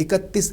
31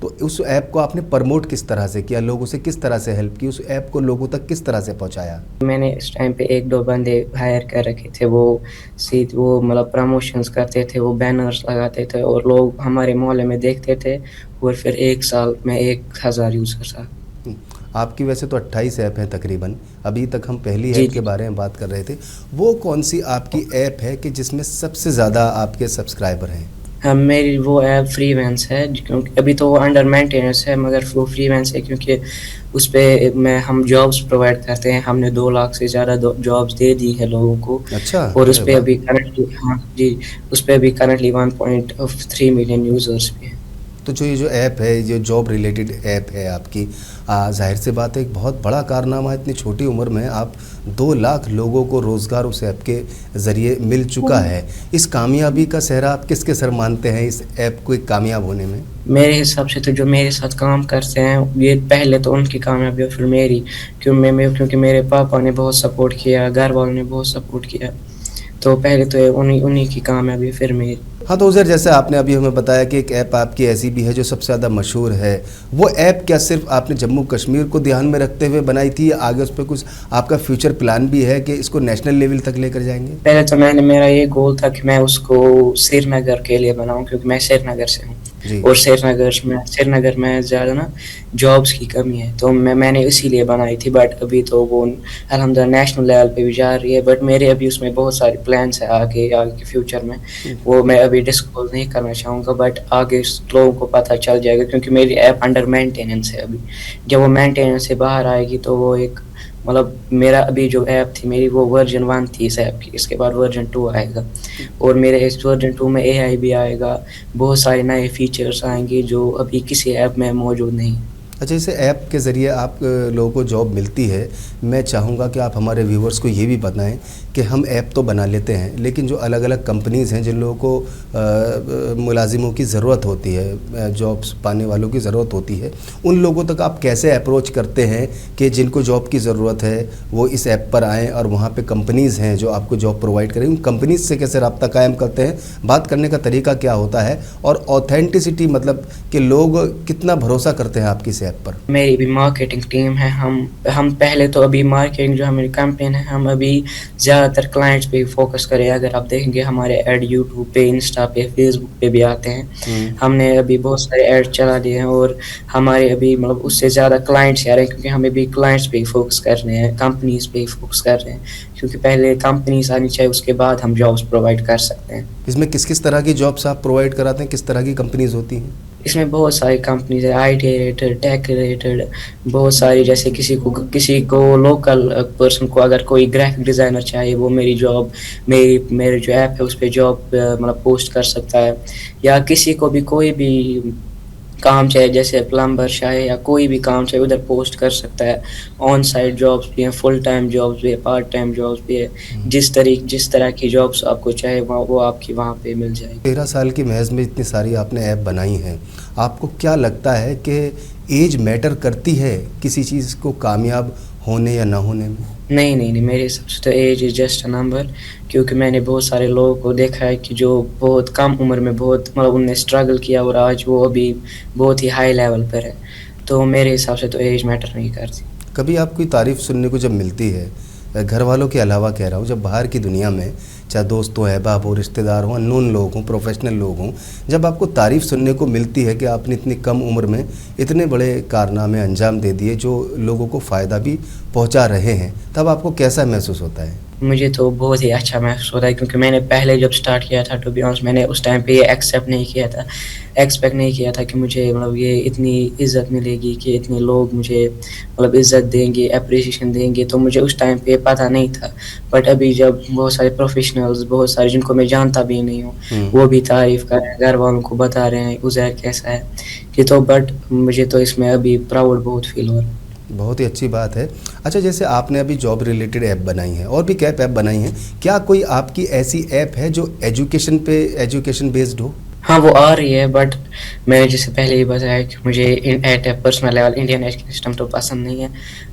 تو اس ایپ کو آپ نے پروموٹ کس طرح سے کیا, لوگوں سے کس طرح سے ہیلپ کی, اس ایپ کو لوگوں تک کس طرح سے پہنچایا؟ میں نے اس ٹائم پہ 1-2 بندے ہائر کر رکھے تھے, وہ وہ مطلب پروموشنز کرتے تھے, وہ بینرز لگاتے تھے اور لوگ ہمارے محلے میں دیکھتے تھے, اور پھر 1 سال میں 1000 یوزر تھا. آپ کی ویسے تو 28 ایپ ہیں تقریباً, ابھی تک ہم پہلی جی ایپ کے بارے میں بات کر رہے تھے. وہ کون سی آپ کی ایپ ہے کہ جس میں سب سے زیادہ آپ کے سبسکرائبر ہیں؟ میری وہ ایپ فری وینس ہے, کیونکہ ابھی تو وہ انڈر مینٹیننس ہے, مگر وہ فری وینس ہے کیونکہ اس پہ ہم جابس پرووائڈ کرتے ہیں. ہم نے 2 لاکھ سے زیادہ جابس دے دی ہے لوگوں کو, اچھا, اور اس پہ ابھی کرنٹلی اس پہ ابھی کرنٹلی 1.3 ملین یوزرس بھی ہیں. تو جو یہ جو ایپ ہے, جو جاب ریلیٹڈ ایپ ہے آپ کی, ظاہر سی بات ہے ایک بہت بڑا کارنامہ ہے. اتنی چھوٹی عمر میں آپ 2 لاکھ لوگوں کو روزگار اس ایپ کے ذریعے مل چکا ہے. اس کامیابی کا سہرا آپ کس کے سر مانتے ہیں اس ایپ کو کامیاب ہونے میں؟ میرے حساب سے تو جو میرے ساتھ کام کرتے ہیں, یہ پہلے تو ان کی کامیابی اور پھر میری, کیونکہ میرے پاپا نے بہت سپورٹ کیا, گھر والوں نے بہت سپورٹ کیا, تو پہلے تو انہی کی کامیابی پھر میری. ہاں, تو عزیر جیسے آپ نے ابھی ہمیں بتایا کہ ایک ایپ آپ کی ایسی بھی ہے جو سب سے زیادہ مشہور ہے. وہ ایپ کیا صرف آپ نے جموں کشمیر کو دھیان میں رکھتے ہوئے بنائی تھی, یا آگے اس پہ کچھ آپ کا فیوچر پلان بھی ہے کہ اس کو نیشنل لیول تک لے کر جائیں گے؟ پہلے تو میرا یہ گول تھا کہ میں اس کو سری نگر کے لیے بناؤں, کیونکہ میں سری نگر سے ہوں جی. اور سری نگر میں زیادہ نا جابس کی کمی ہے, تو میں نے اسی لیے بنائی تھی. بٹ ابھی تو وہ الحمدللہ نیشنل لیول پہ بھی جا رہی ہے, بٹ میرے ابھی اس میں بہت سارے پلانس ہیں آگے کے فیوچر میں. وہ میں ابھی ڈسکلوز نہیں کرنا چاہوں گا, بٹ آگے لوگوں کو پتہ چل جائے گا, کیونکہ میری ایپ انڈر مینٹیننس ہے ابھی. جب وہ مینٹیننس سے باہر آئے گی تو وہ ایک مطلب میرا ابھی جو ایپ تھی میری, وہ ورژن 1 تھی اس ایپ کی, اس کے بعد ورژن 2 آئے گا, اور میرے اس ورژن 2 میں AI بھی آئے گا, بہت سارے نئے فیچرز آئیں گے جو ابھی کسی ایپ میں موجود نہیں. اچھا, اسے ایپ کے ذریعے آپ لوگوں کو جاب ملتی ہے. میں چاہوں گا کہ آپ ہمارے ویورز کو یہ بھی بتائیں کہ ہم ایپ تو بنا لیتے ہیں, لیکن جو الگ الگ کمپنیز ہیں جن لوگوں کو ملازموں کی ضرورت ہوتی ہے, جابس پانے والوں کی ضرورت ہوتی ہے, ان لوگوں تک آپ کیسے اپروچ کرتے ہیں کہ جن کو جاب کی ضرورت ہے وہ اس ایپ پر آئیں, اور وہاں پہ کمپنیز ہیں جو آپ کو جاب پرووائڈ کریں, ان کمپنیز سے کیسے رابطہ قائم کرتے ہیں, بات کرنے کا طریقہ کیا ہوتا ہے, اور اوتھینٹسٹی مطلب کہ لوگ کتنا بھروسہ کرتے ہیں آپ کی ایپ پر؟ میری بھی مارکیٹنگ ٹیم ہے. ہم پہلے تو ابھی مارکیٹنگ جو ہماری کیمپین ہے, ہم ابھی زیادہ تر کلائنٹس پہ فوکس کریں. اگر آپ دیکھیں گے ہمارے ایڈ یوٹیوب پہ, انسٹا پہ, فیس بک پہ بھی آتے ہیں. ہم نے ابھی بہت سارے ایڈ چلا دیے ہیں, اور ہمارے ابھی مطلب اس سے زیادہ کلائنٹس آ رہے ہیں, کیونکہ ہمیں بھی کلائنٹس پہ ہی فوکس کر رہے ہیں, کمپنیز پہ ہی فوکس کر رہے ہیں, کیونکہ پہلے کمپنیز آنی چاہیے, اس کے بعد ہم جابس پرووائڈ کر سکتے ہیں. اس میں کس طرح کی جابس آپ پرووائڈ کراتے ہیں, کس طرح کی کمپنیز ہوتی ہیں؟ اس میں بہت ساری کمپنیز ہیں, IT ریلیٹڈ, ٹیک ریلیٹڈ, بہت ساری. جیسے کسی کو لوکل پرسن کو اگر کوئی گرافک ڈیزائنر چاہیے, وہ میری جاب میرے جو ایپ ہے اس پہ جاب مطلب پوسٹ کر سکتا ہے. یا کسی کو بھی کوئی بھی کام چاہے, جیسے پلمبر چاہے یا کوئی بھی کام چاہے, ادھر پوسٹ کر سکتا ہے. آن سائٹ جابس بھی ہیں, فل ٹائم جابس بھی ہے, پارٹ ٹائم جابس بھی ہے. جس طرح کی جابس آپ کو چاہے وہ آپ کی وہاں پہ مل جائے گی. 13 سال کی محض میں اتنی ساری آپ نے ایپ بنائی ہیں, آپ کو کیا لگتا ہے کہ ایج میٹر کرتی ہے کسی چیز کو کامیاب ہونے یا نہ ہونے میں؟ نہیں, میرے حساب سے تو age is just a number. کیونکہ میں نے بہت سارے لوگوں کو دیکھا ہے کہ جو بہت کم عمر میں بہت مطلب انہوں نے اسٹرگل کیا, اور آج وہ ابھی بہت ہی ہائی لیول پر ہے. تو میرے حساب سے تو ایج میٹر نہیں کرتی. کبھی آپ کوئی تعریف سننے کو جب ملتی ہے, گھر والوں کے علاوہ کہہ رہا ہوں, جب باہر کی دنیا میں چاہے دوست ہو, احباب ہو, رشتہ دار ہوں, انون لوگ ہوں, پروفیشنل لوگ ہوں, جب آپ کو تعریف سننے کو ملتی ہے کہ آپ نے اتنی کم عمر میں اتنے بڑے کارنامے انجام دے دیے جو لوگوں کو فائدہ بھی پہنچا رہے ہیں, تب آپ کو کیسا محسوس ہوتا ہے؟ مجھے تو بہت ہی اچھا محسوس ہوتا ہے, کیونکہ میں نے پہلے جب سٹارٹ کیا تھا ٹو بی آنسٹ, میں نے اس ٹائم پہ یہ ایکسیپٹ نہیں کیا تھا کہ مجھے مطلب یہ اتنی عزت ملے گی, کہ اتنے لوگ مجھے مطلب عزت دیں گے, اپریشیشن دیں گے. تو مجھے اس ٹائم پہ پتہ نہیں تھا. بٹ ابھی جب بہت سارے پروفیشنلز, بہت سارے جن کو میں جانتا بھی نہیں ہوں, وہ بھی تعریف کر رہے ہیں, گھر والوں کو بتا رہے ہیں عزیر کیسا ہے, کہ تو بٹ مجھے تو اس میں ابھی پراؤڈ بہت فیل ہو رہا ہے. بہت ہی اچھی بات ہے. اچھا, جیسے آپ نے ابھی جاب ریلیٹڈ ایپ بنائی ہیں, اور بھی ایپ بنائی ہیں, کیا کوئی آپ کی ایسی ایپ ہے جو ایجوکیشن بیسڈ ہو؟ ہاں وہ آ رہی ہے، بٹ میں نے جیسے پہلے ہی بتایا کہ مجھے at a personal level Indian education system تو پسند نہیں ہے.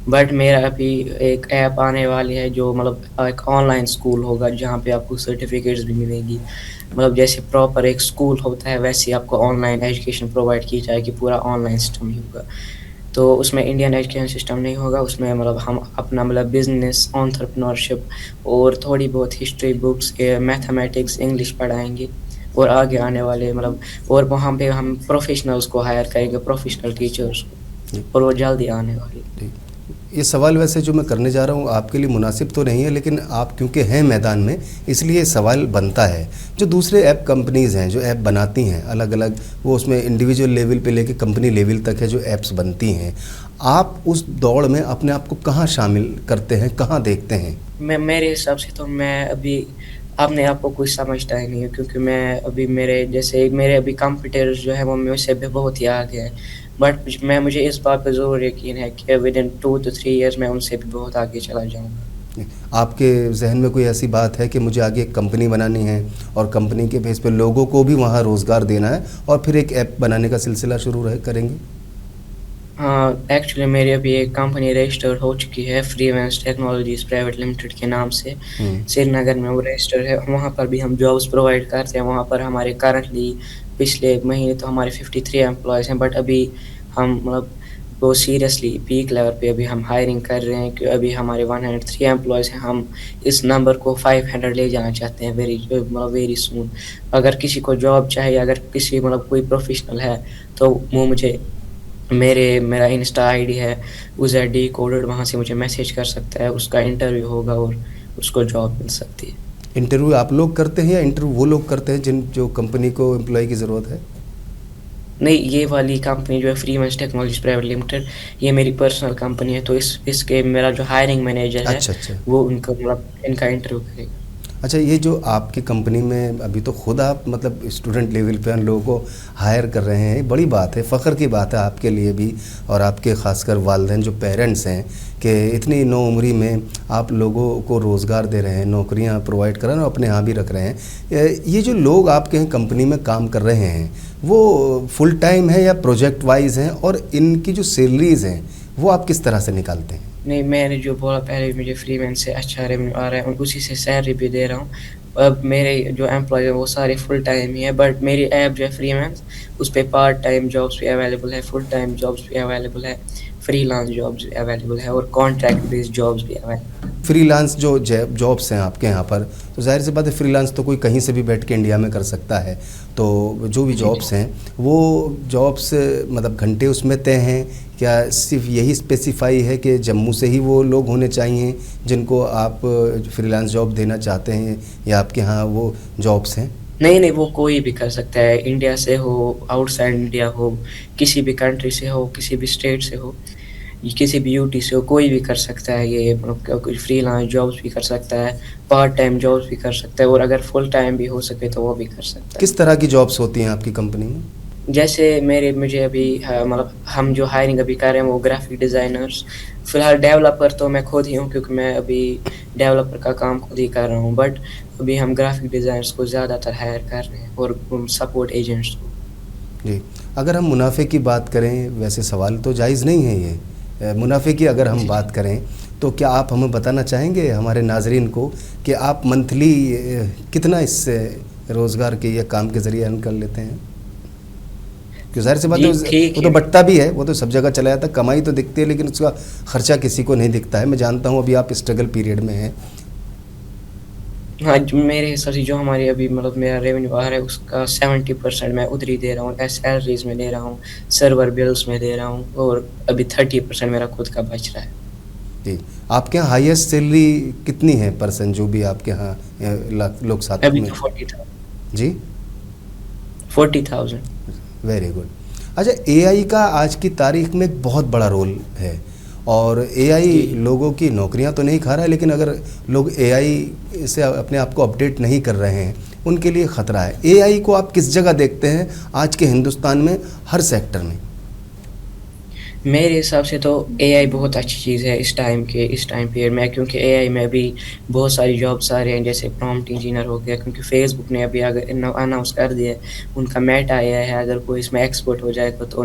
بٹ میرا ابھی ایک ایپ آنے والی ہے جو مطلب ایک آن لائن اسکول ہوگا جہاں پہ آپ کو سرٹیفکیٹس بھی ملیں گی. مطلب جیسے پراپر ایک اسکول ہوتا ہے ویسے ہی آپ کو آن لائن ایجوکیشن پرووائڈ کی جائے گی، پورا آن لائن سسٹم ہی ہوگا. تو اس میں انڈین ایجوکیشن سسٹم نہیں ہوگا، اس میں مطلب ہم اپنا مطلب بزنس، آنٹرپرینورشپ اور تھوڑی بہت ہسٹری بکس، میتھمیٹکس، انگلش پڑھائیں گے. اور آگے آنے والے مطلب اور وہاں پہ ہم پروفیشنلس کو ہائر کریں گے، پروفیشنل ٹیچرس کو، اور وہ جلدی آنے والی. یہ سوال ویسے جو میں کرنے جا رہا ہوں آپ کے لیے مناسب تو نہیں ہے، لیکن آپ کیونکہ ہیں میدان میں اس لیے یہ سوال بنتا ہے. جو دوسرے ایپ کمپنیز ہیں جو ایپ بناتی ہیں الگ الگ، وہ اس میں انڈیویجول لیول پہ لے کے کمپنی لیول تک ہے جو ایپس بنتی ہیں، آپ اس دوڑ میں اپنے آپ کو کہاں شامل کرتے ہیں، کہاں دیکھتے ہیں؟ میرے حساب سے تو میں ابھی اپنے آپ کو کچھ سمجھتا ہی نہیں ہوں، کیونکہ میں ابھی میرے ابھی کمپیٹیٹرز جو ہیں وہ مجھ سے بھی بہت ہی آگے ہیں. بٹ مجھے اس بات پہ ضرور یقین ہے کہ ود ان 2 to 3 years میں ان سے بھی بہت آگے چلا جاؤں گا. آپ کے ذہن میں کوئی ایسی بات ہے کہ مجھے آگے ایک کمپنی بنانی ہے اور کمپنی کے بیس پہ لوگوں کو بھی وہاں روزگار دینا ہے اور پھر ایک ایپ بنانے کا سلسلہ شروع کریں گے؟ ہاں، ایکچولی میری ابھی ایک کمپنی رجسٹر ہو چکی ہے، free vance technologies private limited کے نام سے. سری نگر میں وہ رجسٹر ہے، وہاں پر بھی ہم جابس پرووائڈ کرتے ہیں. وہاں پر ہمارے کرنٹلی پچھلے مہینے تو ہمارے 53 امپلائیز ہیں، بٹ ابھی ہم مطلب وہ سیریسلی پیک لیول پہ ابھی ہم ہائرنگ کر رہے ہیں کہ ابھی ہمارے 103 امپلائیز ہیں. ہم اس نمبر کو 500 لے جانا چاہتے ہیں ویری سون. اگر کسی کو جاب چاہیے، اگر کسی مطلب کوئی پروفیشنل ہے تو وہ مجھے میرا انسٹا آئی ڈی ہے UZD کوڈڈ، وہاں سے مجھے میسیج کر سکتا ہے. اس کا انٹرویو ہوگا اور اس کو جاب مل سکتی ہے. انٹرویو آپ لوگ کرتے ہیں یا انٹرویو وہ لوگ کرتے ہیں جو کمپنی کو امپلائی کی ضرورت ہے؟ نہیں، یہ والی کمپنی جو ہے free vance technologies private limited, یہ میری پرسنل کمپنی ہے. تو اس کے میرا جو ہائرنگ مینیجر ہے اچھا. وہ ان کا انٹرویو کرے گا. اچھا، یہ جو آپ کی کمپنی میں ابھی تو خود آپ مطلب اسٹوڈنٹ لیول پہ ان لوگوں کو ہائر کر رہے ہیں، بڑی بات ہے، فخر کی بات ہے آپ کے لیے بھی اور آپ کے خاص کر والدین جو پیرنٹس ہیں کہ اتنی نو عمری میں آپ لوگوں کو روزگار دے رہے ہیں، نوکریاں پرووائڈ کر رہے ہیں اور اپنے ہاں بھی رکھ رہے ہیں. یہ جو لوگ آپ کے کمپنی میں کام کر رہے ہیں وہ فل ٹائم ہیں یا پروجیکٹ وائز ہیں، اور ان کی جو سیلریز ہیں وہ آپ کس طرح سے نکالتے ہیں؟ نہیں، میں نے جو بولا پہلے مجھے فری وینس سے اچھا ریونیو آ رہا ہے، اسی سے سیلری بھی دے رہا ہوں. اب میرے جو امپلائی ہیں وہ سارے فل ٹائم ہی ہیں، بٹ میری ایپ جو ہے فری وینس اس پہ پارٹ ٹائم جابس بھی اویلیبل ہے، فل ٹائم جابس بھی اویلیبل ہے، فری لانس جابس بھی اویلیبل ہے اور کانٹریکٹ بیسڈ جابس بھی اویلیبل ہے. فری لانس جو جابس ہیں آپ کے یہاں پر، تو ظاہر سی بات ہے فری لانس تو کوئی کہیں سے بھی بیٹھ کے انڈیا میں کر سکتا ہے. تو جو بھی جابس ہیں وہ جابس مطلب گھنٹے اس میں طے ہیں کیا؟ صرف یہی اسپیسیفائی ہے کہ جموں سے ہی وہ لوگ ہونے چاہیے جن کو آپ فری لانس جاب دینا چاہتے ہیں، یا آپ کے ہاں وہ جابس ہیں؟ نہیں، وہ کوئی بھی کر سکتا ہے، انڈیا سے ہو، آؤٹ سائڈ انڈیا ہو، کسی بھی کنٹری سے ہو، کسی بھی اسٹیٹ سے ہو، کسی بھی UT سے ہو، کوئی بھی کر سکتا ہے. یہ فری لانس جابس بھی کر سکتا ہے، پارٹ ٹائم جابس بھی کر سکتا ہے، اور اگر فل ٹائم بھی ہو سکے تو وہ بھی کر سکتا ہے. کس طرح کی جابس ہوتی ہیں آپ کی کمپنی میں؟ جیسے مجھے ابھی مطلب ہم جو ہائرنگ ابھی کر رہے ہیں وہ گرافک ڈیزائنرز، فی الحال ڈیولپر تو میں خود ہی ہوں کیونکہ میں ابھی ڈیولپر کا کام خود ہی کر رہا ہوں. بٹ ابھی ہم گرافک ڈیزائنرز کو زیادہ تر ہائر کر رہے ہیں اور سپورٹ ایجنٹس کو. جی، اگر ہم منافع کی بات کریں، ویسے سوال تو جائز نہیں ہے یہ، منافع کی اگر ہم بات کریں تو کیا آپ ہمیں بتانا چاہیں گے ہمارے ناظرین کو کہ آپ منتھلی کتنا اس سے روزگار کے یا کام کے ذریعے ارن کر لیتے ہیں؟ کہ ظاہر سی بات ہے وہ تو بٹتا بھی ہے، وہ تو سب جگہ چلا جاتا ہے، کمائی تو دکھتی ہے لیکن اس کا خرچہ کسی کو نہیں دکھتا ہے. میں جانتا ہوں ابھی آپ اسٹرگل پیریڈ میں ہیں. ہاں، میرے حساب سے جو ہماری ابھی مطلب میرا ریونیو آ رہا ہے اس کا 70% میں ادھر ہی دے رہا ہوں، سیلریز میں دے رہا ہوں، سرور بلز میں دے رہا ہوں، اور ابھی 30% میرا خود کا بچ رہا ہے. جی، آپ کے یہاں ہائیسٹ سیلری کتنی ہے پرسن جو بھی آپ کے یہاں لوگ ساتھ ابھی میں؟ تو 40,000. جی 40,000. Very good. اچھا، AI کا آج کی تاریخ میں ایک بہت بڑا رول ہے، اور AI لوگوں کی نوکریاں تو نہیں کھا رہا ہے، لیکن اگر لوگ AI سے اپنے آپ کو اپڈیٹ نہیں کر رہے ہیں ان کے لیے خطرہ ہے. AI کو آپ کس جگہ دیکھتے ہیں آج کے ہندوستان میں ہر سیکٹر میں؟ میرے حساب سے تو اے آئی بہت اچھی چیز ہے اس ٹائم پیریڈ میں، کیونکہ اے آئی میں بھی بہت ساری جابس آ رہے ہیں، جیسے پرومپٹ انجینئر ہو گیا، کیونکہ فیس بک نے ابھی اگر اناؤنس کر دیا ہے ان کا میٹا اے آئی ہے، اگر کوئی اس میں ایکسپرٹ ہو جائے گا تو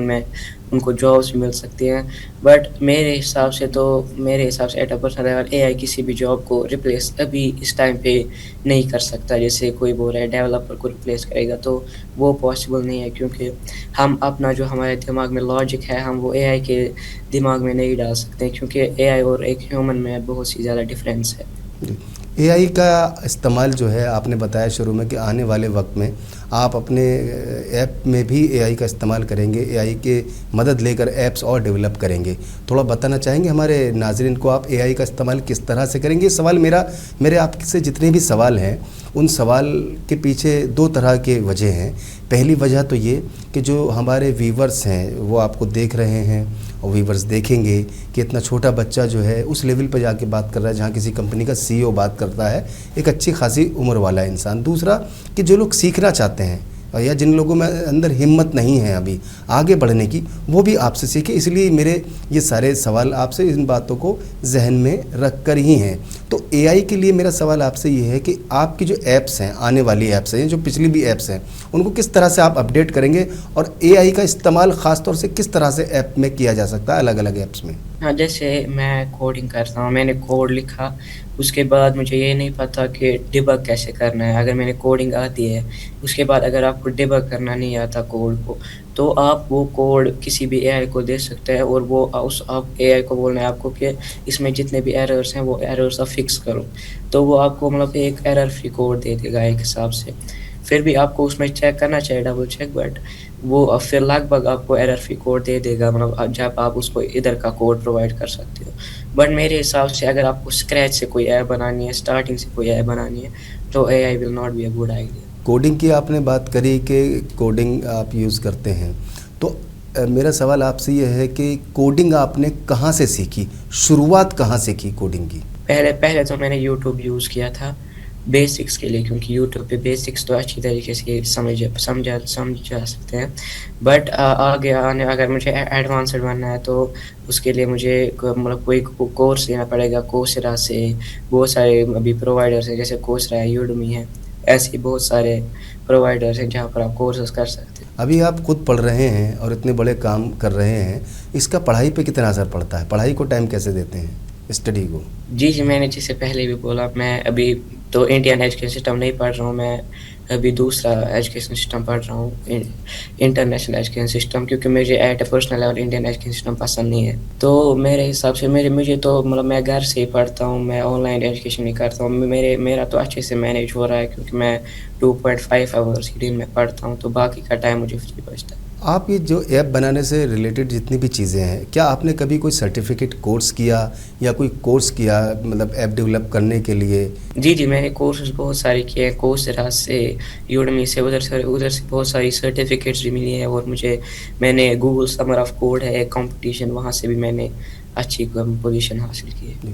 ان کو جابس بھی مل سکتی ہیں. بٹ میرے حساب سے ایٹ اے پرسنل لیول اے آئی کسی بھی جاب کو ریپلیس ابھی اس ٹائم پہ نہیں کر سکتا. جیسے کوئی بول رہا ہے ڈیولپر کو ریپلیس کرے گا، تو وہ پاسبل نہیں ہے، کیونکہ ہم اپنا جو ہمارے دماغ میں لاجک ہے ہم وہ اے آئی کے دماغ میں نہیں ڈال سکتے، کیونکہ اے آئی اور ایک ہیومن میں بہت سی زیادہ ڈفرینس ہے. اے آئی کا استعمال جو ہے آپ نے بتایا شروع میں کہ آنے والے وقت میں آپ اپنے ایپ میں بھی اے آئی کا استعمال کریں گے، اے آئی کے مدد لے کر ایپس اور ڈیولپ کریں گے. تھوڑا بتانا چاہیں گے ہمارے ناظرین کو آپ اے آئی کا استعمال کس طرح سے کریں گے؟ یہ سوال میرے آپ سے جتنے بھی سوال ہیں ان سوال کے پیچھے دو طرح کے وجہ ہیں. پہلی وجہ تو یہ کہ جو ہمارے ویورز ہیں وہ آپ کو دیکھ رہے ہیں اور ویورز دیکھیں گے کہ اتنا چھوٹا بچہ جو ہے اس لیول پہ جا کے بات کر رہا ہے جہاں کسی کمپنی کا سی ای او بات کرتا ہے، ایک اچھی خاصی عمر والا انسان. دوسرا کہ جو لوگ سیکھنا چاہتے ہیں یا جن لوگوں میں اندر ہمت نہیں ہے ابھی آگے بڑھنے کی، وہ بھی آپ سے سیکھیں. اس لیے میرے یہ سارے سوال آپ سے ان باتوں کو ذہن میں رکھ کر ہی ہیں. تو اے آئی کے لیے میرا سوال آپ سے یہ ہے کہ آپ کی جو ایپس ہیں، آنے والی ایپس ہیں، جو پچھلی بھی ایپس ہیں، ان کو کس طرح سے آپ اپڈیٹ کریں گے اور اے آئی کا استعمال خاص طور سے کس طرح سے ایپ میں کیا جا سکتا ہے الگ الگ ایپس میں؟ ہاں، جیسے میں کوڈنگ کرتا ہوں، میں نے کوڈ لکھا، اس کے بعد مجھے یہ نہیں پتہ کہ ڈیبگ کیسے کرنا ہے. اگر میں نے کوڈنگ آتی ہے، اس کے بعد اگر آپ کو ڈیبگ کرنا نہیں آتا کوڈ کو، تو آپ وہ کوڈ کسی بھی اے آئی کو دے سکتے ہیں اور وہ آپ اے آئی کو بولنا ہے آپ کو کہ اس میں جتنے بھی ایررز ہیں وہ ایررز آپ فکس کرو، تو وہ آپ کو مطلب ایک ایرر فری کوڈ دے دے گا ایک حساب سے. پھر بھی آپ کو اس میں چیک کرنا چاہیے، ڈبل چیک، بٹ وہ پھر لگ بھگ آپ کو ایرر فری کوڈ دے دے گا، مطلب جب آپ اس کو ادھر کا کوڈ پرووائڈ کر سکتے ہو. بٹ میرے حساب سے اگر آپ کو اسکریچ سے کوئی ایپ بنانی ہے، اسٹارٹنگ سے کوئی ایپ بنانی ہے، تو A I will not be a good idea. Coding کی آپ نے بات کری کہ کوڈنگ آپ یوز کرتے ہیں، تو میرا سوال آپ سے یہ ہے کہ کوڈنگ آپ نے کہاں سے سیکھی؟ شروعات کہاں سے کی کوڈنگ کی؟ پہلے تو میں نے یوٹیوب یوز کیا تھا بیسکس کے لیے، کیونکہ یوٹیوب پہ بیسکس تو اچھی طریقے سے سمجھا سکتے ہیں. بٹ آگے اگر مجھے ایڈوانسڈ بننا ہے تو اس کے لیے مجھے مطلب کوئی کورس لینا پڑے گا. کورسرا سے بہت سارے ابھی پرووائڈرس ہیں، جیسے کورسرا ہے، یوڈمی ہے، ایسے ہی بہت سارے پرووائڈرس ہیں جہاں پر آپ کورسز کر سکتے ہیں. ابھی آپ خود پڑھ رہے ہیں اور اتنے بڑے کام کر رہے ہیں، اس کا پڑھائی پہ کتنا اثر پڑتا ہے؟ پڑھائی کو ٹائم کیسے دیتے ہیں، اسٹڈی کو؟ جی، میں نے جسے پہلے بھی بولا، میں ابھی تو انڈین ایجوکیشن سسٹم نہیں پڑھ رہا ہوں، میں ابھی دوسرا ایجوکیشن سسٹم پڑھ رہا ہوں، انٹرنیشنل ایجوکیشن سسٹم، کیونکہ مجھے at a personal level Indian education system پسند نہیں ہے. تو میرے حساب سے مجھے تو مطلب میں گھر سے ہی پڑھتا ہوں، میں آن لائن ایجوکیشن نہیں کرتا ہوں. میرا تو اچھے سے مینیج ہو رہا ہے، کیونکہ میں 2.5 آورس کی دن میں پڑھتا ہوں، تو باقی کا ٹائم مجھے فری بچتا ہے. آپ یہ جو ایپ بنانے سے ریلیٹڈ جتنی بھی چیزیں ہیں، کیا آپ نے کبھی کوئی سرٹیفکیٹ کورس کیا یا کوئی کورس کیا مطلب ایپ ڈیولپ کرنے کے لیے؟ جی، میں نے کورسز بہت سارے کیے ہیں، کورسرا سے، یوڈمی سے، ادھر سے بہت ساری سرٹیفکیٹس بھی ملی ہیں. اور میں نے گوگل سمر آف کوڈ ہے ایک کمپٹیشن، وہاں سے بھی میں نے اچھی پوزیشن حاصل کی ہے.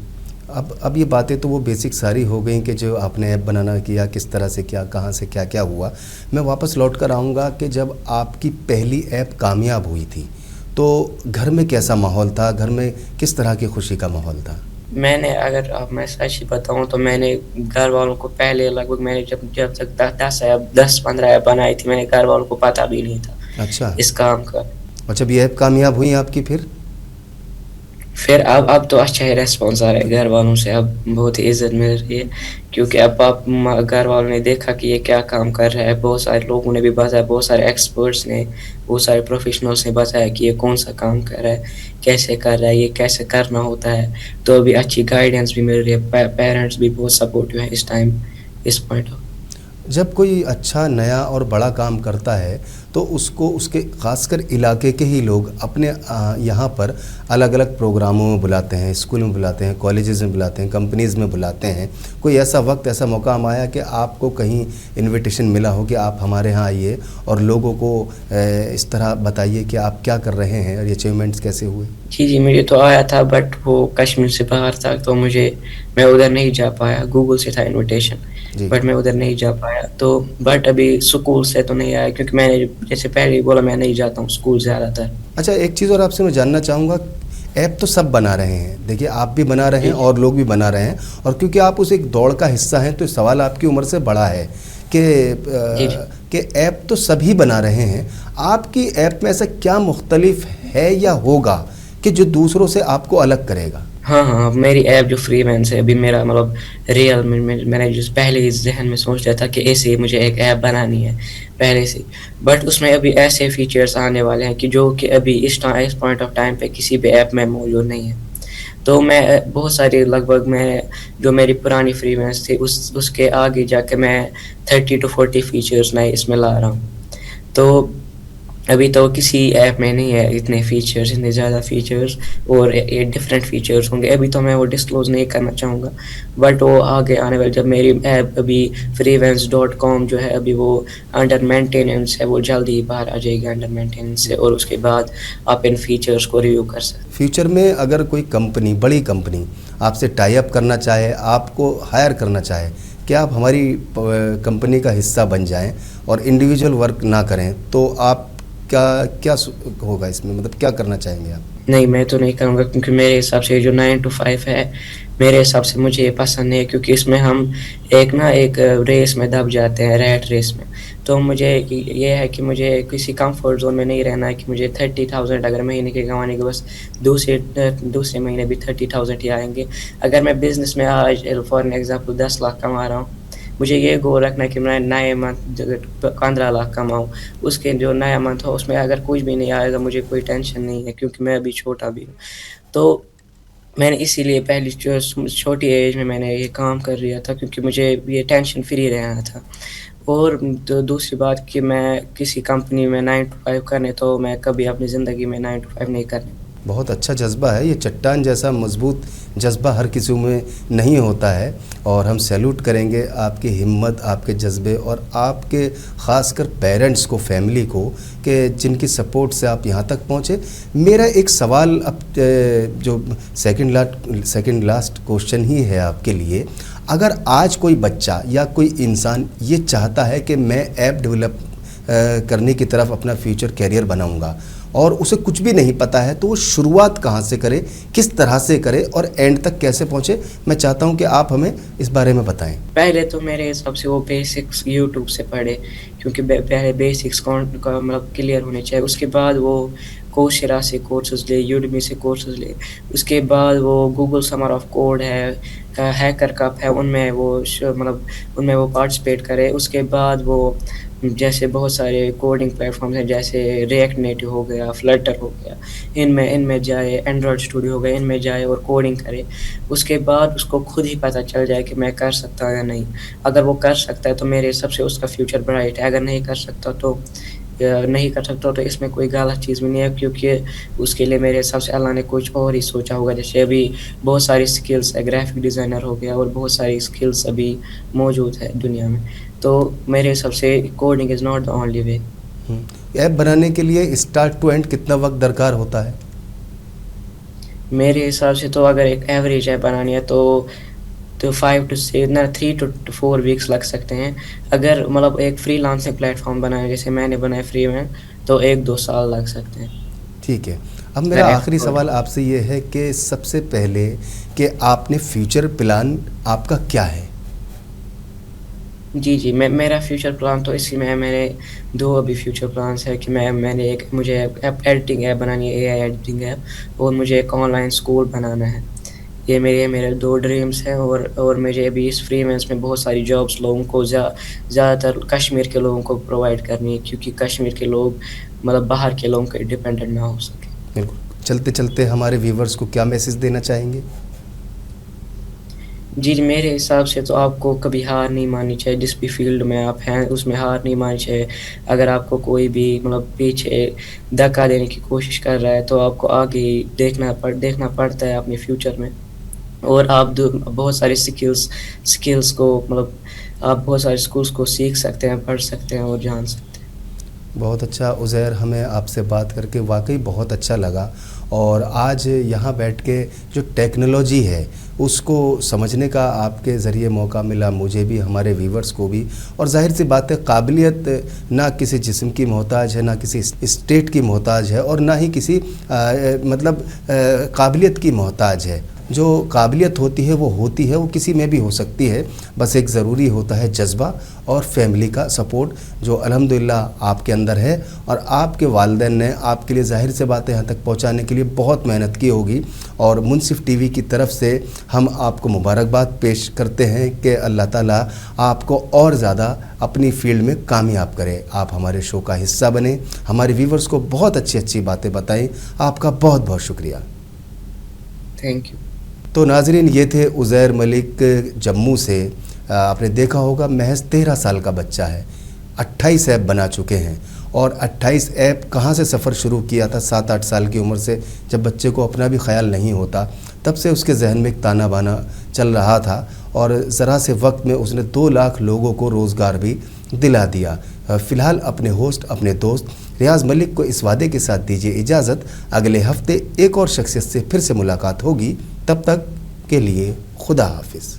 اب یہ باتیں تو وہ بیسک ساری ہو گئیں کہ جو آپ نے ایپ بنانا کیا، کس طرح سے کیا، کہاں سے کیا ہوا. میں واپس لوٹ کر آؤں گا کہ جب آپ کی پہلی ایپ کامیاب ہوئی تھی تو گھر میں کیسا ماحول تھا؟ گھر میں کس طرح کی خوشی کا ماحول تھا؟ میں سچ ہی بتاؤں تو میں نے گھر والوں کو پہلے لگ بھگ میں نے جب تک 10-15 ایپ بنائی تھی، میں نے گھر والوں کو پتہ بھی نہیں تھا اچھا، اس کام کا. اور جب یہ ایپ کامیاب ہوئی آپ کی پھر اب تو اچھا ہی ریسپانس آ رہا ہے گھر والوں سے، اب بہت ہی عزت مل رہی ہے، کیونکہ اب گھر والوں نے دیکھا کہ یہ کیا کام کر رہا ہے. بہت سارے لوگوں نے بھی بتایا، بہت سارے ایکسپرٹس نے، بہت سارے پروفیشنلس نے بتایا کہ یہ کون سا کام کر رہا ہے، کیسے کر رہا ہے، یہ کیسے کرنا ہوتا ہے. تو ابھی اچھی گائیڈنس بھی مل رہی ہے، پیرنٹس بھی بہت سپورٹیو ہیں اس پوائنٹ آف. جب کوئی اچھا نیا اور بڑا کام کرتا ہے تو اس کو اس کے خاص کر علاقے کے ہی لوگ اپنے یہاں پر الگ الگ پروگراموں میں بلاتے ہیں، اسکول میں بلاتے ہیں، کالجز میں بلاتے ہیں، کمپنیز میں بلاتے ہیں. کوئی ایسا وقت، ایسا موقع آیا کہ آپ کو کہیں انویٹیشن ملا ہو کہ آپ ہمارے ہاں آئیے اور لوگوں کو اس طرح بتائیے کہ آپ کیا کر رہے ہیں اور یہ اچیومنٹس کیسے ہوئے؟ جی، مجھے تو آیا تھا، بٹ وہ کشمیر سے باہر تھا، تو میں ادھر نہیں جا پایا. گوگل سے تھا انویٹیشن. جی بٹ میں ادھر نہیں جا پایا. تو بٹ ابھی اسکول سے تو نہیں آیا کیونکہ میں نے جیسے پہلے ہی بولا میں نہیں جاتا ہوں اسکول زیادہ تر. اچھا ایک چیز اور آپ سے میں جاننا چاہوں گا، ایپ تو سب بنا رہے ہیں، دیکھیے آپ بھی بنا رہے ہیں جی اور لوگ بھی بنا رہے ہیں، اور کیونکہ آپ اس ایک دوڑ کا حصہ ہیں تو سوال آپ کی عمر سے بڑا ہے جی جی. کہ ایپ تو سبھی بنا رہے ہیں، آپ کی ایپ میں ایسا کیا مختلف ہے یا ہوگا کہ جو دوسروں سے آپ کو الگ کرے گا؟ ہاں میری ایپ جو فری مین سے ابھی میرا مطلب ریئل میں نے جس پہلے ہی ذہن میں سوچ رہا تھا کہ ایسے ہی مجھے ایک ایپ بنانی ہے پہلے سے، بٹ اس میں ابھی ایسے فیچرز آنے والے ہیں کہ جو کہ ابھی اس پوائنٹ آف ٹائم پہ کسی بھی ایپ میں موجود نہیں ہے. تو میں بہت ساری لگ بھگ میں جو میری پرانی فری مینس تھی اس کے آگے جا کے میں 30 to 40 فیچرز نئے اس میں لا رہا ہوں. تو ابھی تو کسی ایپ میں نہیں ہے اتنے فیچرز، اتنے زیادہ فیچرز اور ڈفرینٹ فیچرز ہوں گے. ابھی تو میں وہ ڈسکلوز نہیں کرنا چاہوں گا، بٹ وہ آگے آنے والے جب میری ایپ ابھی freelance.com جو ہے ابھی وہ انڈر مینٹیننس ہے، وہ جلدی باہر آ جائے گی انڈر مینٹیننس سے، اور اس کے بعد آپ ان فیچرز کو ریویو کر سکتے. فیوچر میں اگر کوئی کمپنی، بڑی کمپنی آپ سے ٹائی اپ کرنا چاہے، آپ کو ہائر کرنا چاہے کہ آپ ہماری کمپنی کا حصہ بن جائیں اور انڈیویجول ورک نہ کریں، تو آپ کیا ہوگا اس میں، مطلب کیا کرنا چاہیں گے آپ؟ نہیں میں تو نہیں کروں گا، کیونکہ میرے حساب سے جو 9 to 5 ہے میرے حساب سے مجھے یہ پسند نہیں ہے، کیونکہ اس میں ہم ایک ریس میں دب جاتے ہیں، ریٹ ریس میں. تو مجھے یہ ہے کہ مجھے کسی کمفرٹ زون میں نہیں رہنا ہے کہ مجھے 30,000 اگر مہینے کے کمانے کے بس دوسرے مہینے بھی 30,000 ہی آئیں گے. اگر میں بزنس میں آج فار ایگزامپل 10 لاکھ کما رہا ہوں، مجھے یہ گول رکھنا ہے کہ میں نئے منتھ 15 لاکھ کماؤں. اس کے جو نیا منتھ ہو اس میں اگر کچھ بھی نہیں آئے گا مجھے کوئی ٹینشن نہیں ہے، کیونکہ میں ابھی چھوٹا بھی ہوں. تو میں نے اسی لیے پہلی چھوٹی ایج میں نے یہ کام کر لیا تھا، کیونکہ مجھے یہ ٹینشن فری رہنا تھا. اور دوسری بات کہ میں کسی کمپنی میں 9 to 5 کرنے، تو میں کبھی اپنی زندگی میں 9 to 5 نہیں کرنے. بہت اچھا جذبہ ہے، یہ چٹان جیسا مضبوط جذبہ ہر کسی میں نہیں ہوتا ہے، اور ہم سیلوٹ کریں گے آپ کی ہمت، آپ کے جذبے، اور آپ کے خاص کر پیرنٹس کو، فیملی کو، کہ جن کی سپورٹ سے آپ یہاں تک پہنچے. میرا ایک سوال اب جو سیکنڈ لاسٹ کوشچن ہی ہے آپ کے لیے، اگر آج کوئی بچہ یا کوئی انسان یہ چاہتا ہے کہ میں ایپ ڈیولپ کرنے کی طرف اپنا فیوچر کیریئر بناؤں گا، اور اسے کچھ بھی نہیں پتہ ہے، تو وہ شروعات کہاں سے کرے، کس طرح سے کرے، اور اینڈ تک کیسے پہنچے؟ میں چاہتا ہوں کہ آپ ہمیں اس بارے میں بتائیں. پہلے تو میرے حساب سے وہ بیسکس یوٹیوب سے پڑھے، کیونکہ پہلے بیسکس کا مطلب کلیئر ہونے چاہیے. اس کے بعد وہ کوشرا سے کورسز لے، یوڈمی سے کورسز لے. اس کے بعد وہ گوگل سمر آف کوڈ ہے، ہیکر کپ ہے، ان میں وہ پارٹیسپیٹ کرے. اس کے بعد وہ جیسے بہت سارے کوڈنگ پلیٹ فارمز ہیں، جیسے ریئیکٹ نیٹو ہو گیا، فلٹر ہو گیا، ان میں جائے، اینڈرائڈ اسٹوڈیو ہو گیا، ان میں جائے اور کوڈنگ کرے. اس کے بعد اس کو خود ہی پتہ چل جائے کہ میں کر سکتا ہوں یا نہیں. اگر وہ کر سکتا ہے تو میرے حساب سے اس کا فیوچر برائٹ ہے. اگر نہیں کر سکتا تو اس میں کوئی غلط چیز بھی نہیں ہے، کیونکہ اس کے لیے میرے حساب سے اللہ نے کچھ اور ہی سوچا ہوگا. جیسے ابھی بہت ساری سکلز ہے، گرافک ڈیزائنر ہو گیا، اور بہت ساری سکلز ابھی موجود ہے دنیا میں. تو میرے حساب سے coding is not the only way. App بنانے کے لیے اسٹارٹ ٹو اینڈ کتنا وقت درکار ہوتا ہے؟ میرے حساب سے تو اگر ایک ایوریج ایپ بنانی ہے تو 3 to 4 ویکس لگ سکتے ہیں. اگر مطلب ایک فری لانسنگ پلیٹ فارم بنایا جیسے میں نے بنایا فری میں، تو 1-2 سال لگ سکتے ہیں. ٹھیک ہے. اب میرا آخری سوال آپ سے یہ ہے کہ سب سے پہلے کہ آپ نے فیوچر پلان آپ کا کیا ہے؟ جی میرا فیوچر پلان تو اسی میں ہے. میرے 2 ابھی فیوچر پلانس ہے کہ میں نے مجھے ایڈیٹنگ ایپ بنانی ہے، AI ایڈیٹنگ ایپ، اور مجھے ایک آن لائن اسکول بنانا ہے. یہ میرے 2 ڈریمز ہیں. اور مجھے ابھی اس فری لانس میں بہت ساری جابس لوگوں کو زیادہ تر کشمیر کے لوگوں کو پرووائڈ کرنی ہے، کیونکہ کشمیر کے لوگ مطلب باہر کے لوگوں کے ڈیپینڈنٹ نہ ہو سکے. بالکل. چلتے چلتے ہمارے ویورز کو کیا میسج دینا چاہیں گے؟ جی میرے حساب سے تو آپ کو کبھی ہار نہیں ماننی چاہیے. جس بھی فیلڈ میں آپ ہیں اس میں ہار نہیں ماننی چاہیے. اگر آپ کو کوئی بھی مطلب پیچھے دھکا دینے کی کوشش کر رہا ہے تو آپ کو آگے دیکھنا پڑتا ہے اپنے فیوچر میں. اور آپ بہت ساری سکلز کو مطلب آپ بہت سارے اسکلس کو سیکھ سکتے ہیں، پڑھ سکتے ہیں اور جان سکتے ہیں. بہت اچھا عزیر، ہمیں آپ سے بات کر کے واقعی بہت اچھا لگا. اور آج یہاں بیٹھ کے جو ٹیکنالوجی ہے اس کو سمجھنے کا آپ کے ذریعے موقع ملا، مجھے بھی، ہمارے ویورز کو بھی. اور ظاہر سی بات ہے قابلیت نہ کسی جسم کی محتاج ہے، نہ کسی اسٹیٹ کی محتاج ہے، اور نہ ہی کسی قابلیت کی محتاج ہے. جو قابلیت ہوتی ہے وہ کسی میں بھی ہو سکتی ہے. بس ایک ضروری ہوتا ہے جذبہ اور فیملی کا سپورٹ، جو الحمدللہ آپ کے اندر ہے. اور آپ کے والدین نے آپ کے لیے ظاہر سے باتیں یہاں تک پہنچانے کے لیے بہت محنت کی ہوگی. اور منصف ٹی وی کی طرف سے ہم آپ کو مبارکباد پیش کرتے ہیں کہ اللہ تعالیٰ آپ کو اور زیادہ اپنی فیلڈ میں کامیاب کرے. آپ ہمارے شو کا حصہ بنیں، ہمارے ویورز کو بہت اچھی باتیں بتائیں. آپ کا بہت بہت شکریہ. Thank you. تو ناظرین، یہ تھے عزیر ملک جموں سے. آپ نے دیکھا ہوگا محض 13 سال کا بچہ ہے، 28 ایپ بنا چکے ہیں. اور 28 ایپ کہاں سے سفر شروع کیا تھا 7-8 سال کی عمر سے، جب بچے کو اپنا بھی خیال نہیں ہوتا، تب سے اس کے ذہن میں ایک تانا بانا چل رہا تھا. اور ذرا سے وقت میں اس نے 2 لاکھ لوگوں کو روزگار بھی دلا دیا. فی الحال اپنے ہوسٹ، اپنے دوست ریاض ملک کو اس وعدے کے ساتھ دیجیے اجازت، اگلے ہفتے ایک اور شخصیت سے پھر سے ملاقات ہوگی. تب تک کے لیے خدا حافظ.